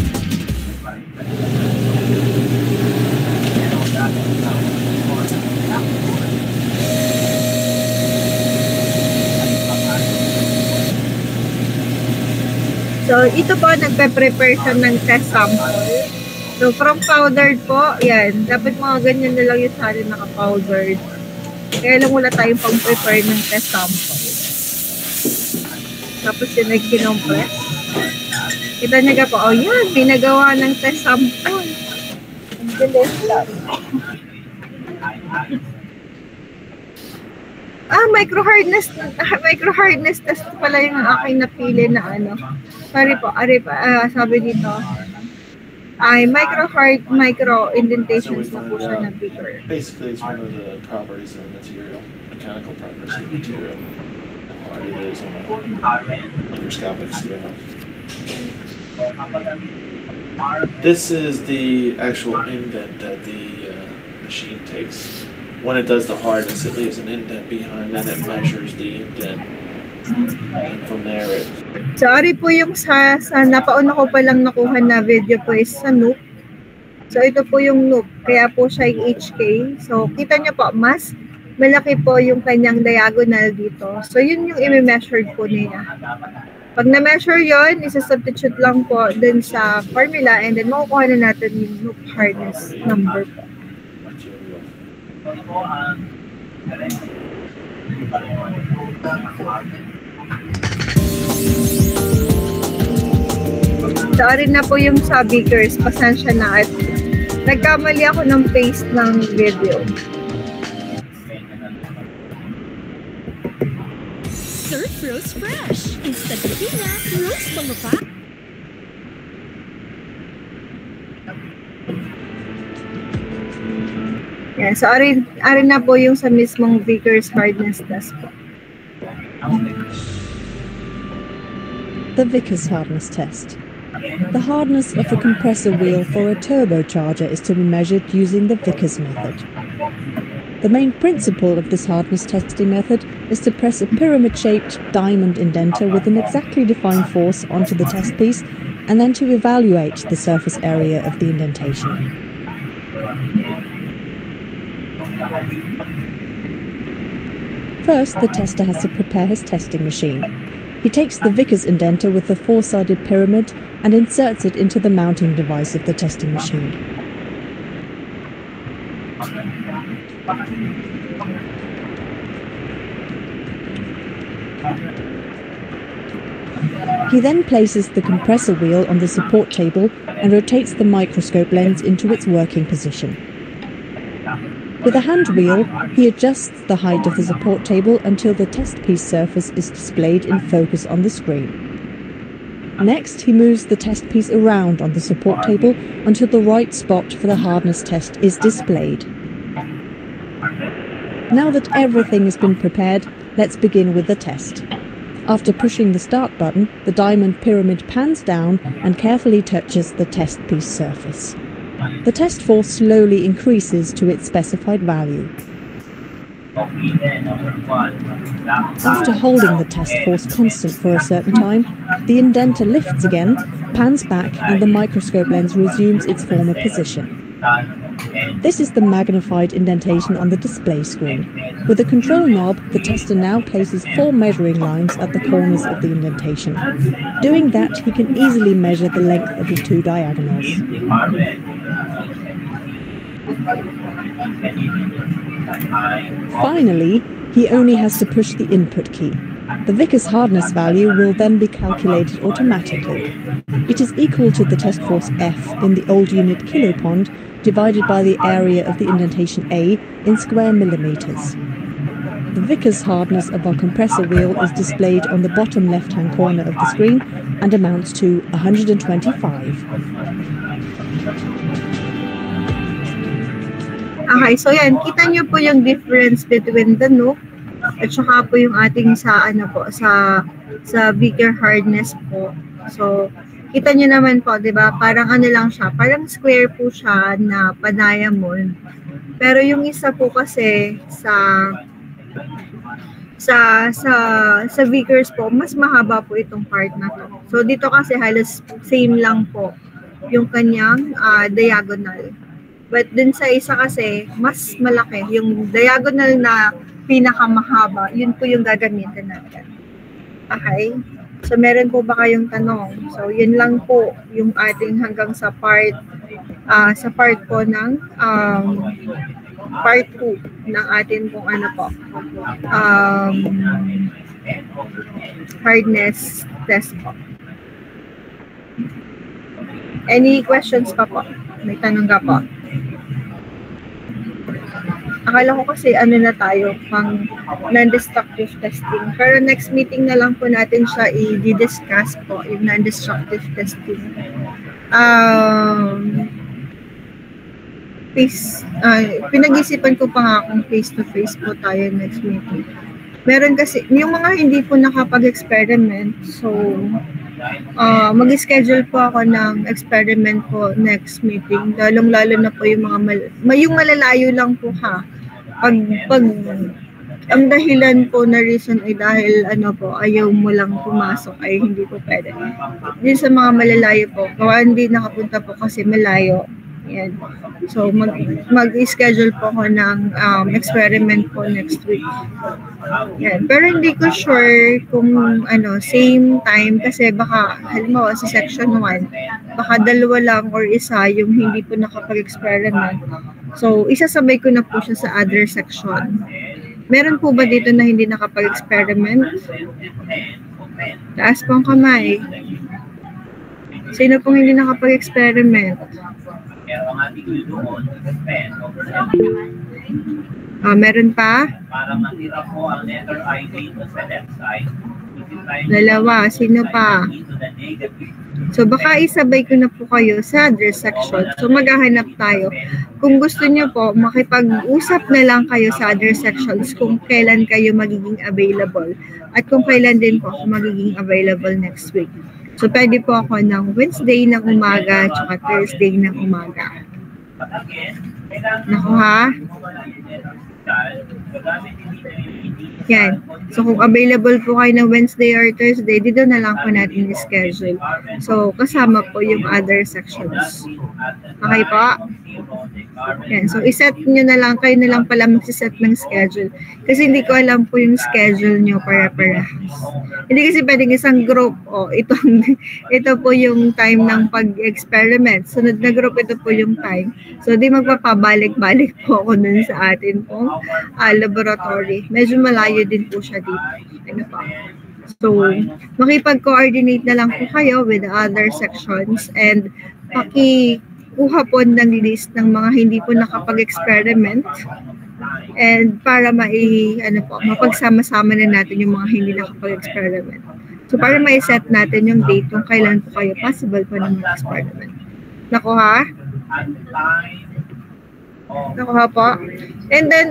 So, ito po, nagpe-prepare siya ng test sample. So, from powdered po, yan. Dapat mga ganyan na lang yung sali naka-powdered. Kaya lang wala tayong pang-prepare ng test sample. Tapos yun, nag-kinompress. Kita niya ka po, oh yan, pinagawa ng test sample. Ang bilis lang. Micro hardness test pala yung aking napili na ano. Sorry po, sabi dito. Ay, micro indentations na po siya na bigger. Basically, it's one of the properties of the material, mechanical properties of the material. How hard it is on a microscopic scale. This is the actual indent that the machine takes. When it does the hardness, it leaves an indent behind, and it measures the indent. And from there, it... Sorry po yung sa napauna ko palang nakuha na video po is sa Nook. So ito po yung Nook, kaya po siya yung HK. So kita niyo po, mas malaki po yung kanyang diagonal dito. So yun yung i-measure po niya. Pag na-measure yun, isa-substitute lang po dun sa formula and then makukuha na natin yung Nook hardness number po. Sorry na po yung sa Vickers, pasensya na at nagkamali ako ng paste ng video. Surf Rose Fresh. Instant Pina Rose Malapa. Yeah, so ari na po yung sa mismong Vickers hardness test po. The Vickers hardness test. The hardness of a compressor wheel for a turbocharger is to be measured using the Vickers method. The main principle of this hardness testing method is to press a pyramid-shaped diamond indenter with an exactly defined force onto the test piece and then to evaluate the surface area of the indentation. First, the tester has to prepare his testing machine. He takes the Vickers indenter with the four-sided pyramid and inserts it into the mounting device of the testing machine. He then places the compressor wheel on the support table and rotates the microscope lens into its working position. With a hand wheel, he adjusts the height of the support table until the test piece surface is displayed in focus on the screen. Next, he moves the test piece around on the support table until the right spot for the hardness test is displayed. Now that everything has been prepared, let's begin with the test. After pushing the start button, the diamond pyramid pans down and carefully touches the test piece surface. The test force slowly increases to its specified value. After holding the test force constant for a certain time, the indenter lifts again, pans back, and the microscope lens resumes its former position. This is the magnified indentation on the display screen. With the control knob, the tester now places 4 measuring lines at the corners of the indentation. Doing that, he can easily measure the length of the 2 diagonals. Finally, he only has to push the input key. The Vickers hardness value will then be calculated automatically. It is equal to the test force F in the old unit kilopond divided by the area of the indentation A in square millimeters. The Vickers hardness of our compressor wheel is displayed on the bottom left-hand corner of the screen and amounts to 125. Okay, so yan, kita nyo po yung difference between the Nook at saka po yung ating sa Vickers hardness po. So, kita nyo naman po, 'di ba? Parang ano lang siya, parang square po siya na pa-diamond. Pero yung isa po kasi sa Vickers po, mas mahaba po itong part na to. So dito kasi halos same lang po yung kanyang diagonal. But dun sa isa kasi, mas malaki. Yung diagonal na pinakamahaba, yun po yung gagamitin natin. Okay? So, meron po ba kayong tanong? So, yun lang po yung ating hanggang sa part po ng part 2 ng atin kung ano po. Hardness test po. Any questions pa po? May tanong ka po? Akala ko kasi ano na tayo, pang non-destructive testing. Pero next meeting na lang po natin siya i-discuss po, yung non-destructive testing. Pinag-isipan ko pa nga kung face-to-face po tayo next meeting. Meron kasi, yung mga hindi po nakapag-experiment, so mag-schedule po ako ng experiment po next meeting. Lalong-lalo na po yung yung malalayo lang po ha. Pag ang dahilan po na reason ay dahil ayaw mo lang pumasok ay hindi po pwede. Din sa mga malalayo po, kaya hindi nakapunta po kasi malayo. Yan. So mag-schedule po ako ng experiment po next week. Yan. Pero hindi ko sure kung same time kasi baka halimbawa sa section 1 baka dalawa lang or isa yung hindi po nakapag-experiment. So isasabay ko na po siya sa other section. Meron po ba dito na hindi nakapag-experiment? Taas po ang kamay. Sino pong hindi nakapag-experiment? Meron pa? Dalawa. Sino pa? So, baka isabay ko na po kayo sa other section. So, maghahanap tayo. Kung gusto nyo po, makipag-usap na lang kayo sa other sections kung kailan kayo magiging available. At kung kailan din po ako magiging available next week. So, pwede po ako ng Wednesday ng umaga at Thursday ng umaga. Naku ha? Yan. So, kung available po kayo ng Wednesday or Thursday, dito na lang po natin i-schedule. So, kasama po yung other sections. Okay po? Yan. So, iset nyo na lang. Kayo na lang pala magsiset ng schedule. Kasi hindi ko alam po yung schedule nyo para-parahas. Hindi kasi pwedeng isang group. Ito po yung time ng pag-experiment. Sunod na group, ito po yung time. So, di magpapabalik-balik po ako dun sa atin pong laboratory. Medyo malayo din po siya dito. Ano pa? So, makipag-coordinate na lang po kayo with the other sections and pakikuha po ng list ng mga hindi po nakapag-experiment and para mapagsama-sama na natin yung mga hindi nakapag-experiment. So, para ma-set natin yung date kung kailan po kayo possible po na mag-experiment. Nakuha? Nakuha po? And then,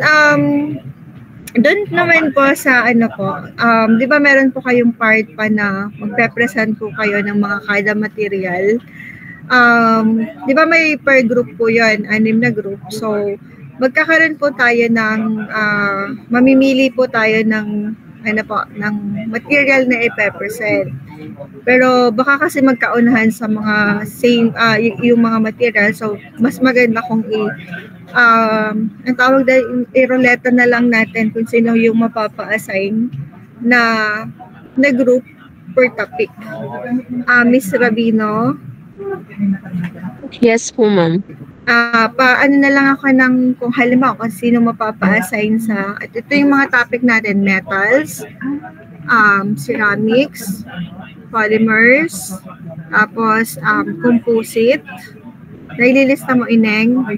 doon naman po sa di ba meron po kayong part pa na magpe-present po kayo ng mga kada material. Di ba may per group po yun, 6 na group. So, magkakaroon po tayo ng, mamimili po tayo ng, ng material na ipe-present. Pero baka kasi magkaunahan sa mga same, yung mga material. So, mas maganda kung ang tawag dahil iroleta na lang natin kung sino yung mapapa-assign na group per topic. Miss Rabino? Yes po, ma'am. Paano na lang ako ng kung halimbawa kung sino mapapa-assign sa ito yung mga topic natin, metals, ceramics, polymers, tapos composite. Naililista mo, Ineng.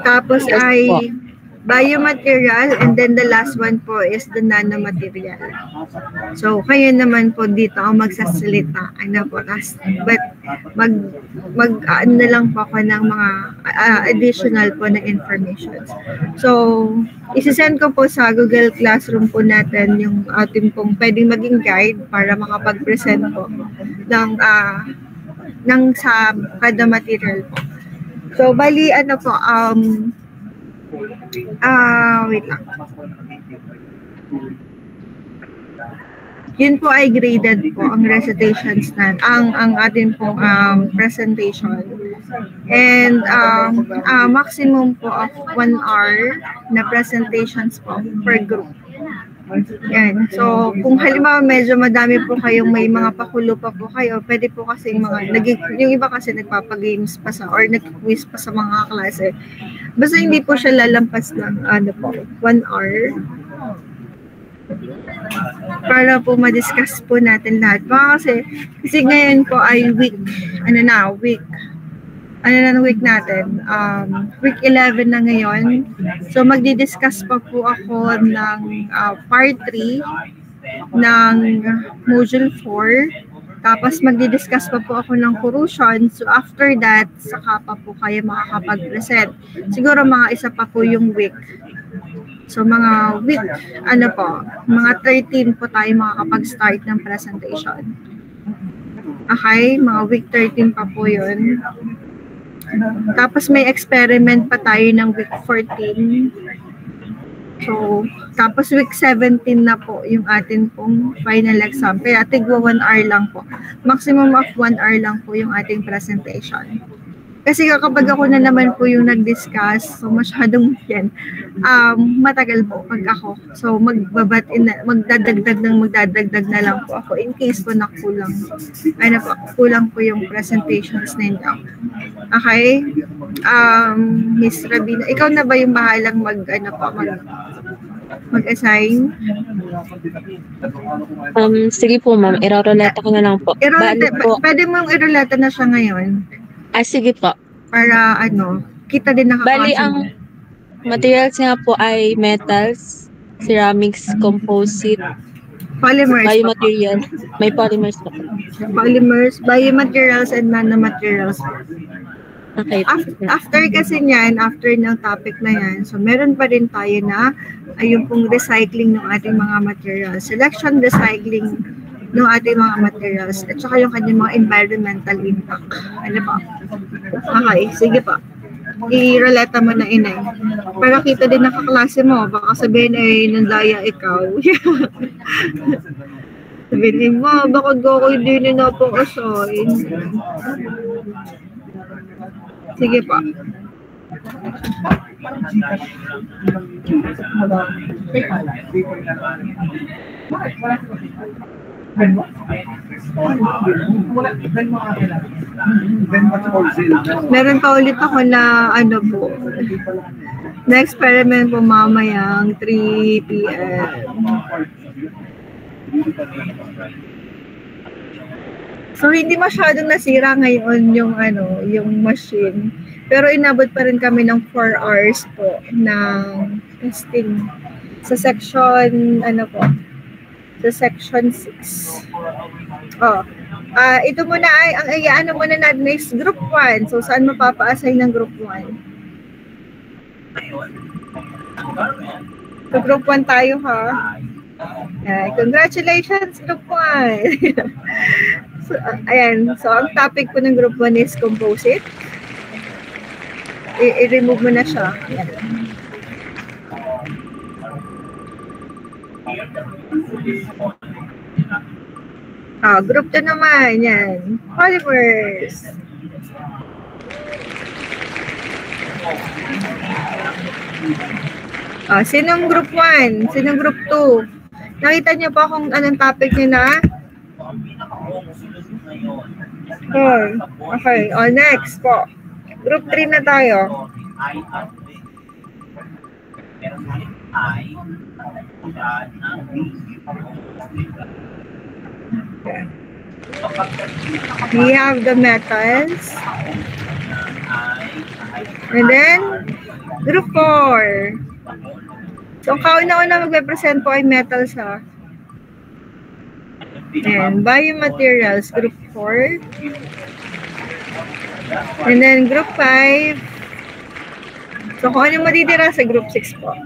Tapos ay biomaterial and then the last one po is the nanomaterial. So, kayo naman po dito ang magsasalita. But na lang po ako ng mga additional po na information. So, isisend ko po sa Google Classroom po natin yung ating pong pwedeng maging guide para makapag-present po ng sa kada material po. So, bali, wait lang. Yun po ay graded po ang recitations na, ang ating pong presentation. And maximum po of 1 hour na presentations po per group. Yan. So, kung halimbawa medyo madami po kayong may mga pakulo pa po kayo, pwede po kasi yung iba kasi nagpapagames pa or nag-quiz pa sa mga klase. Basta hindi po siya lalampas ng 1 hour. Para po ma-discuss po natin lahat. Kasi ngayon po ay week ano na ng week natin? Week 11 na ngayon. So, magdi-discuss pa po ako ng part 3 ng module 4. Tapos, magdi-discuss pa po ako ng corrosion. So, after that, saka pa po kayo makakapag-present. Siguro mga isa pa po yung week. So, mga week, mga 13 po tayo makakapag-start ng presentation. Okay, mga week 13 pa po yun. Tapos may experiment pa tayo ng week 14. So, tapos week 17 na po yung atin pong final exam. Kaya tigwa 1 hour lang po. Maximum of 1 hour lang po yung ating presentation. Kasi kapag ako na naman po yung nag-discuss, so masyadong yan, matagal po pag ako. So magdadagdag na lang po ako in case po nakulang. Kulang po yung presentations ninyo. Okay? Miss Rabina, ikaw na ba yung bahalang mag-assign? Sige po ma'am, iroroleta ko na lang po. Pwede mong iroleta na siya ngayon. Sige po. Para kita din nakaklase. Bali, ang materials nga po ay metals, ceramics, composite, polymers. biomaterials. May polymers po. Polymers, biomaterials, and nanomaterials. Okay. After kasi niyan, after ng topic na yan, so meron pa rin tayo na yung pong recycling ng ating mga materials. Selection, recycling ng ating mga materials at saka yung kanyang mga environmental impact. Ano pa? Okay, sige pa. I-relata mo na inay. Para kita din ng kaklase mo. Baka sabihin ay nandaya ikaw. Sabihin mo, bakit ko hindi na pong assign? Sige pa. Meron pa ulit ako na na experiment po mamayang 3 p.m. So hindi masyadong nasira ngayon yung machine. Pero inabot pa rin kami ng 4 hours po ng testing sa section sa section 6. Ito muna ay ang muna natin is group 1. So saan mapapa-assign ng group 1? So group 1 tayo ha. Congratulations group 1. So ayan, so ang topic po ng group 1 is composite. I-remove mo na siya. Ayan. Group 2 naman, yan. Polymers. Sinong group 1? Sinong group 2? Nakita niyo po kung anong topic niyo na? Okay. Next po. Group 3 na tayo. We have the metals. And then, group 4. So, kauna-una magpe-present po ay metals ha. And biomaterials, group 4. And then, group 5. So, kung ano matitira sa group 6 po.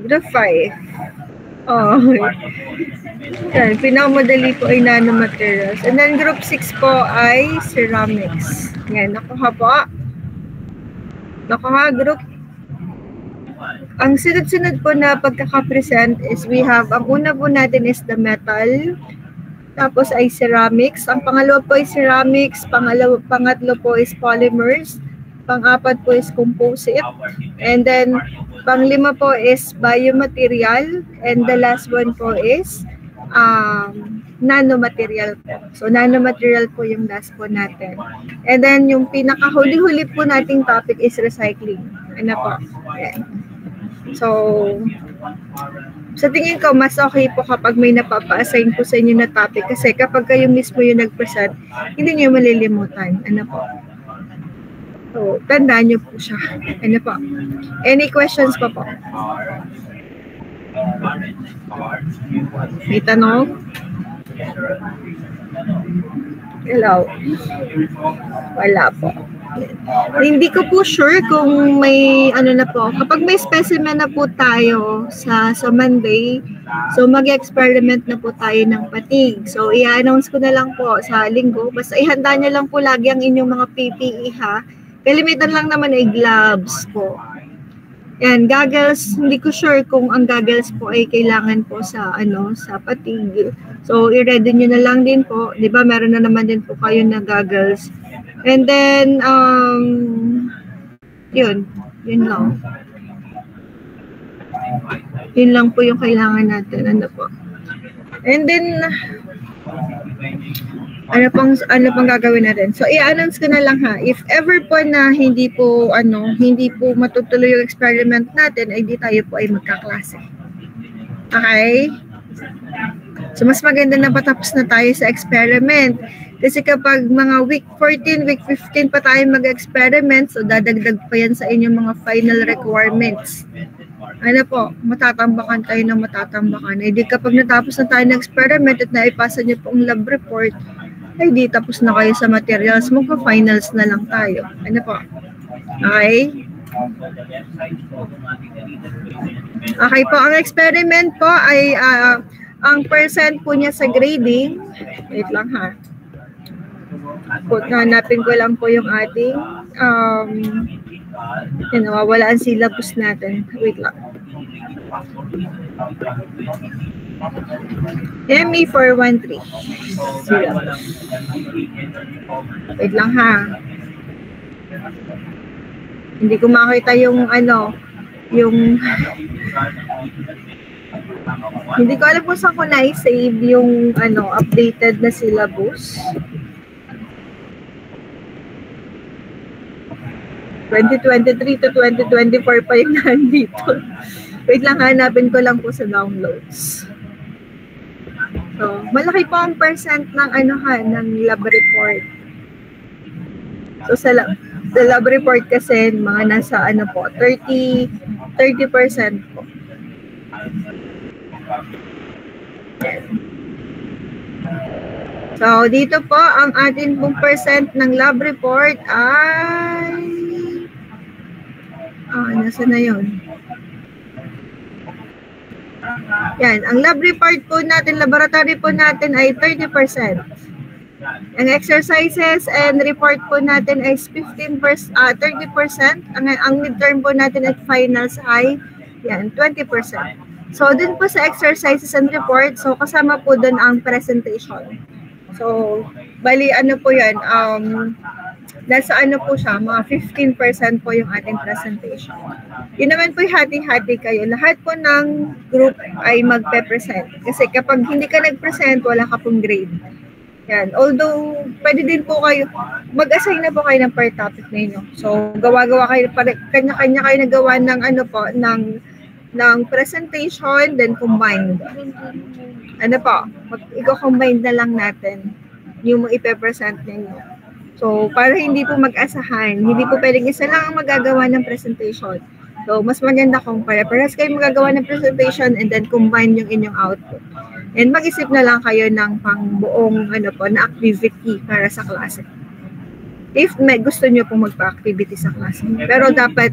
Group 5. Yan, pinakamadali po ay nanomaterials. And then group 6 po ay ceramics. Yan, nakuha po. Nakuha, group. Ang sunod-sunod po na pagkakapresent is we have, ang una po natin is the metal. Tapos ay ceramics. Ang pangalawa po ay ceramics. Pangatlo po is polymers. Pang-apat po is composite. And then, pang-lima po is biomaterial. And the last one po is nanomaterial po. So, nanomaterial po yung last po natin. And then, yung pinakahuli-huli po nating topic is recycling. Ano po? Ayan. So, Sa tingin ko, mas okay po kapag may napapa-assign po sa inyo na topic kasi kapag kayo mismo yung nag-present, hindi niyo malilimutan. Ano po? So, tandaan niyo po siya. Ano po? Any questions pa po? May tanong? Hello? Wala po. Hindi ko po sure kung may ano na po. Kapag may specimen na po tayo sa Monday, so mag-experiment na po tayo ng patig. So i-announce ko na lang po sa linggo. Basta ihanda niyo lang po lagi ang inyong mga PPE ha. Kalimitan lang naman ay gloves po. Yan, goggles, hindi ko sure kung ang goggles po ay kailangan po sa sa patig. So i-ready niyo na lang din po. 'Di ba? Meron na naman din po kayo na goggles. And then, yun lang. Yun lang po yung kailangan natin. Ano po. And then, ano pang gagawin natin? So, i-announce ko na lang ha. If ever po na hindi po matutuloy yung experiment natin, ay di tayo po ay magkaklase. Okay? So, mas maganda na patapos na tayo sa experiment. Kasi kapag mga week 14, week 15 pa tayo mag-experiment, so dadagdag pa yan sa inyong mga final requirements. Ano po, matatambakan tayo ng matatambakan. Eh di kapag natapos na tayo ng experiment at naipasa niyo po ang lab report, ay di tapos na kayo sa materials, magpa-finals na lang tayo. Ano po? Okay? Okay po, ang experiment po ay ang percent po niya sa grading, wait lang ha. Hanapin ko lang po yung ating nawawala ang syllabus natin. Wait lang. ME 413 syllabus. Wait lang ha. Hindi ko makita yung hindi ko alam kung saan ko na-save yung updated na syllabus. 2023 to 2024 pa yung nandito. Wait lang, hanapin ko lang po sa downloads. So, malaki po ang percent ng ng lab report. So, sa lab report kasi, mga nasa 30% po. So, dito po, ang ating pong percent ng lab report ay nasa na yun? Yan, ang lab report po natin, laboratory po natin ay 30%. Ang exercises and report po natin ay 30%. Ang midterm po natin at finals ay 20%. So, dun po sa exercises and report, so kasama po dun ang presentation. So, bali po yan, nasa po siya, mga 15% po yung ating presentation. Yun naman po yung hati-hati kayo. Lahat po ng group ay magpe-present. Kasi kapag hindi ka nag-present, wala ka pong grade. Yan. Although, pwede din po kayo, mag-assign na po kayo ng per topic na inyo. So, gawa-gawa kayo, kanya-kanya kayo nagawa ng ng presentation, then combined. I-combine na lang natin yung ipe-present ninyo. So, para hindi po mag-asahan, hindi po pwedeng isa lang ang magagawa ng presentation. So, mas maganda kung pare-pares kayo magagawa ng presentation and then combine yung inyong output. And mag-isip na lang kayo ng pangbuong na activity para sa klase. If may gusto nyo pong magpa-activity sa klase. Pero dapat,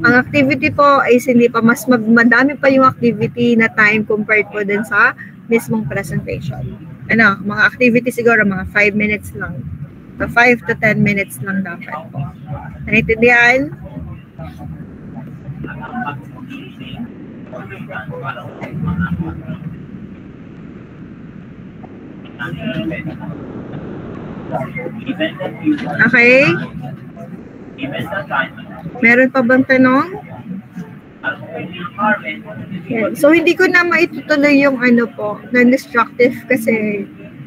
ang activity po ay hindi pa madami pa yung activity na time compared po din sa mismong presentation. Mga activity siguro, mga 5 minutes lang. 5 to 10 minutes lang dapat po. Naintindihan? Okay? Meron pa bang tanong? Yan. So, hindi ko na maitutuloy yung non-destructive kasi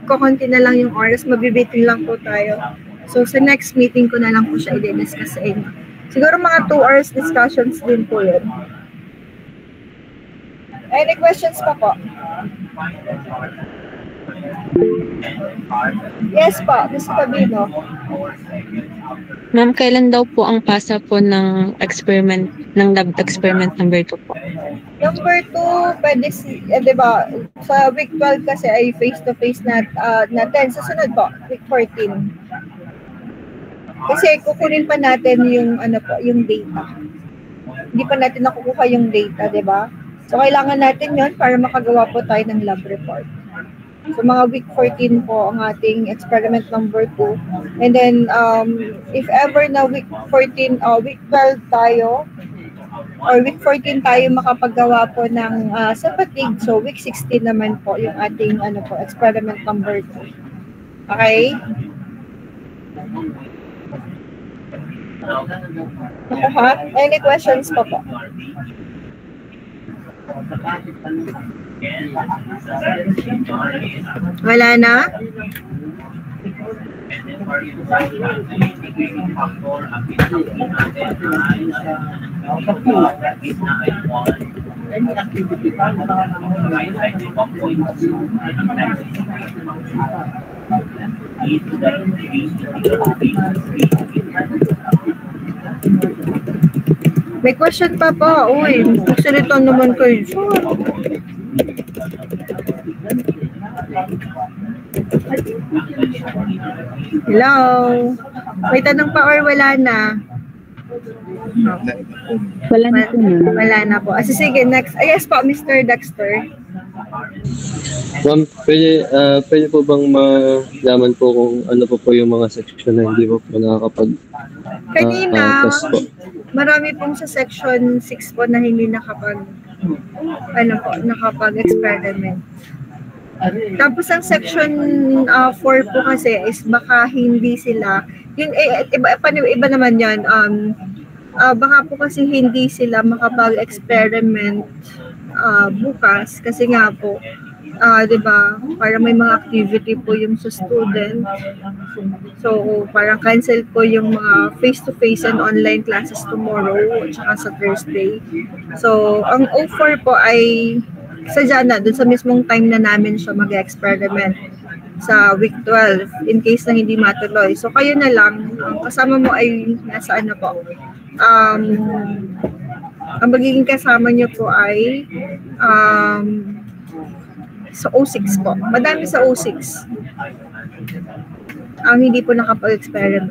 kukunti na lang yung oras, mabibitin lang po tayo. So, sa next meeting ko na lang po siya i-discuss sa inyo. Siguro mga 2 hours discussions din po yun. Any questions pa po? Yes po, Ms. Pabino. Ma'am, kailan daw po ang pasa po ng experiment, ng lab experiment number 2 po? Number 2, pwede di ba, sa week 12 kasi ay face-to-face natin. Susunod po, week 14. Kasi kukunin pa natin yung yung data. Hindi pa natin nakukuha yung data, di ba? So, kailangan natin yon para makagawa po tayo ng lab report. So, mga week 14 po ang ating experiment number 2. And then, if ever na week 14, week 12 tayo, or week 14 tayo makapagawa po ng sa fatigue. So, week 16 naman po yung ating experiment number 2. Okay? Any questions pa po? Wala na? May question pa po. Uy, magsalita naman kayo. Hello? May tanong pa or wala na? Wala na po ma'am. Wala na po. Sige, next. Yes po, Mr. Dexter. Ma'am, pwede po bang malaman po kung ano po yung mga section na hindi po nakakapag kanina, test po? Marami pong sa section 6 po na hindi nakapag-experiment. Tapos ang section 4 po kasi is baka hindi sila, yun, iba naman yun, baka po kasi hindi sila makapag-experiment bukas kasi nga po, diba, para may mga activity po yung sa student. So, parang cancel po yung mga face-to-face and online classes tomorrow at saka sa Thursday. So, ang O4 po ay sadya na, dun sa mismong time na namin siya mag-experiment sa week 12 in case na hindi matuloy. So, kayo na lang, kasama mo ay nasa ano po. Ang magiging kasama niyo po ay sa O6 po. Madami sa O6. Ang hindi po nakapag-experiment.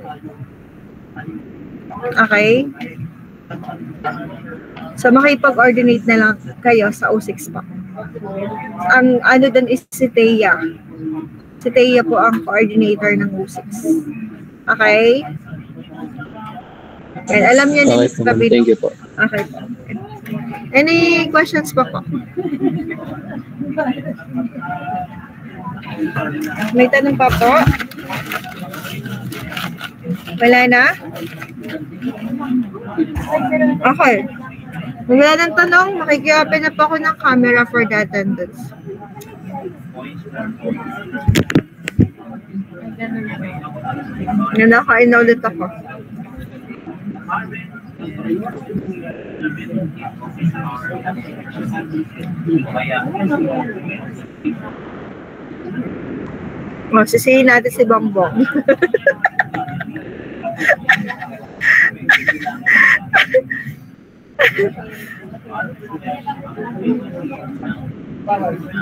Okay? So, makipag-ordinate na lang kayo sa O6 po. Ang ano dun is si Thea. Si Thea po ang coordinator ng O6. Okay? And alam niyo na, Okay, thank you po. Okay po. Any questions pa po? May tanong pa po? Wala na? Okay. Wala nang tanong, makikiopen na po ako ng camera for the attendance. Nakain na ulit ako. Sisihin natin si Bongbong.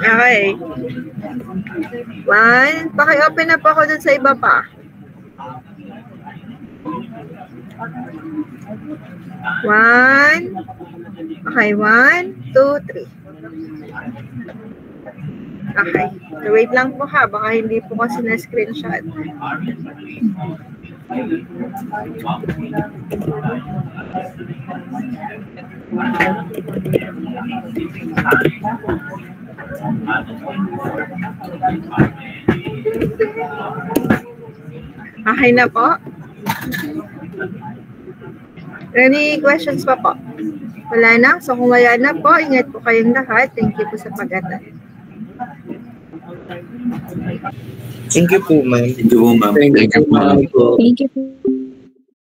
Okay. 1. Paki-open na po ako dun sa iba pa. 1. Okay, 1, 2, 3. Okay. So, wait lang po ha. Baka hindi po kasi na-screenshot. Okay na po. Any questions pa po? Wala na? So kung wala na po, ingat po kayong lahat. Thank you po sa pag-attend. Thank you po, ma'am. Thank you po, ma'am. Thank you po.